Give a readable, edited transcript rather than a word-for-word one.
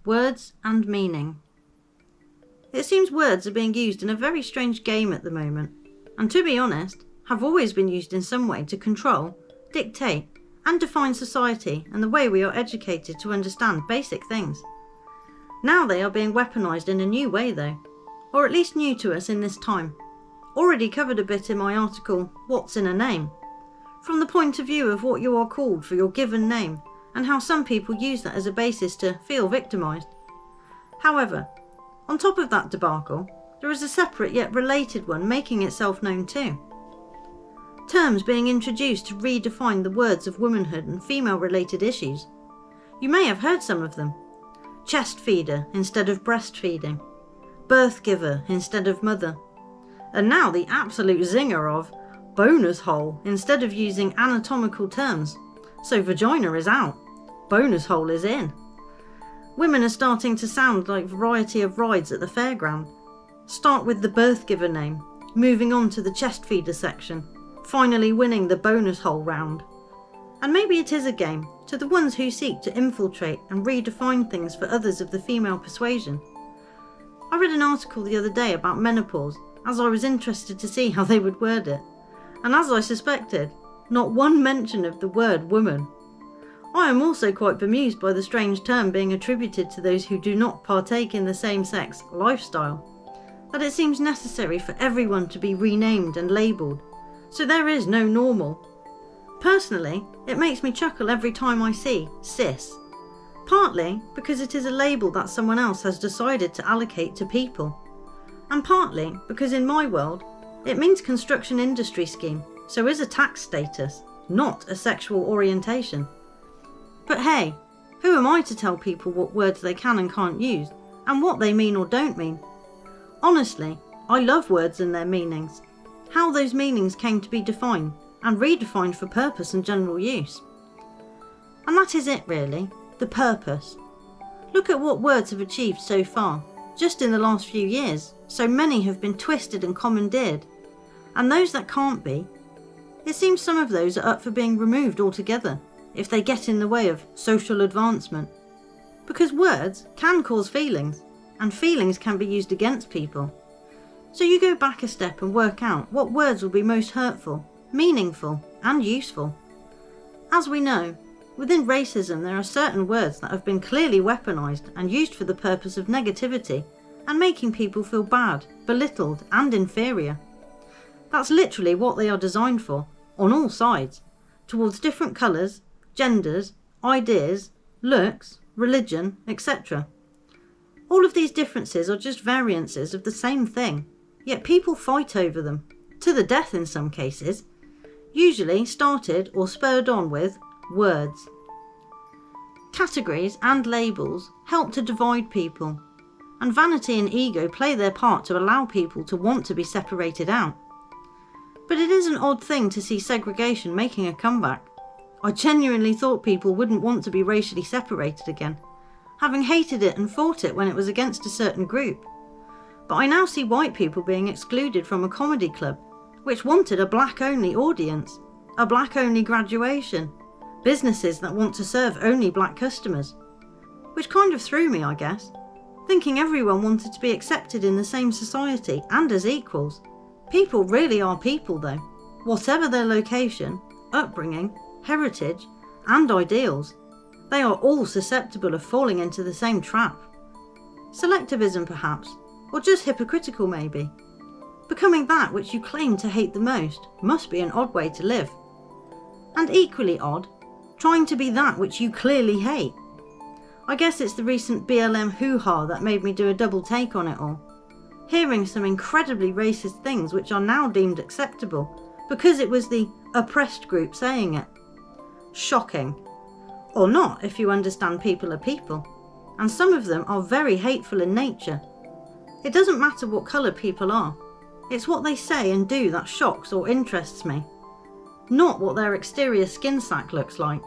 Words and meaning. It seems words are being used in a very strange game at the moment, and to be honest, have always been used in some way to control, dictate, and define society and the way we are educated to understand basic things. Now they are being weaponised in a new way though, or at least new to us in this time. Already covered a bit in my article, What's in a Name? From the point of view of what you are called for your given name, and how some people use that as a basis to feel victimised. However, on top of that debacle, there is a separate yet related one making itself known too. Terms being introduced to redefine the words of womanhood and female-related issues. You may have heard some of them. Chest feeder instead of breastfeeding. Birth giver instead of mother. And now the absolute zinger of bonus hole instead of using anatomical terms. So vagina is out. Bonus hole is in. Women are starting to sound like variety of rides at the fairground. Start with the birth giver name, moving on to the chest feeder section, finally winning the bonus hole round. And maybe it is a game to the ones who seek to infiltrate and redefine things for others of the female persuasion. I read an article the other day about menopause, as I was interested to see how they would word it, and as I suspected, not one mention of the word woman. I am also quite bemused by the strange term being attributed to those who do not partake in the same-sex lifestyle, that it seems necessary for everyone to be renamed and labelled, so there is no normal. Personally, it makes me chuckle every time I see cis, partly because it is a label that someone else has decided to allocate to people, and partly because in my world, it means construction industry scheme, so is a tax status, not a sexual orientation. But hey, who am I to tell people what words they can and can't use, and what they mean or don't mean? Honestly, I love words and their meanings, how those meanings came to be defined and redefined for purpose and general use. And that is it really, the purpose. Look at what words have achieved so far, just in the last few years, so many have been twisted and commandeered, and those that can't be, it seems some of those are up for being removed altogether, if they get in the way of social advancement. Because words can cause feelings, and feelings can be used against people. So you go back a step and work out what words will be most hurtful, meaningful, and useful. As we know, within racism there are certain words that have been clearly weaponised and used for the purpose of negativity and making people feel bad, belittled, and inferior. That's literally what they are designed for, on all sides, towards different colours, genders, ideas, looks, religion, etc. All of these differences are just variances of the same thing, yet people fight over them, to the death in some cases, usually started or spurred on with words. Categories and labels help to divide people, and vanity and ego play their part to allow people to want to be separated out. But it is an odd thing to see segregation making a comeback. I genuinely thought people wouldn't want to be racially separated again, having hated it and fought it when it was against a certain group. But I now see white people being excluded from a comedy club, which wanted a black-only audience, a black-only graduation, businesses that want to serve only black customers. Which kind of threw me, I guess, thinking everyone wanted to be accepted in the same society and as equals. People really are people though, whatever their location, upbringing, heritage, and ideals. They are all susceptible of falling into the same trap. Selectivism perhaps, or just hypocritical maybe. Becoming that which you claim to hate the most must be an odd way to live. And equally odd, trying to be that which you clearly hate. I guess it's the recent BLM hoo-ha that made me do a double take on it all. Hearing some incredibly racist things which are now deemed acceptable because it was the oppressed group saying it. Shocking. Or not if you understand people are people, and some of them are very hateful in nature. It doesn't matter what colour people are, it's what they say and do that shocks or interests me, not what their exterior skin sack looks like.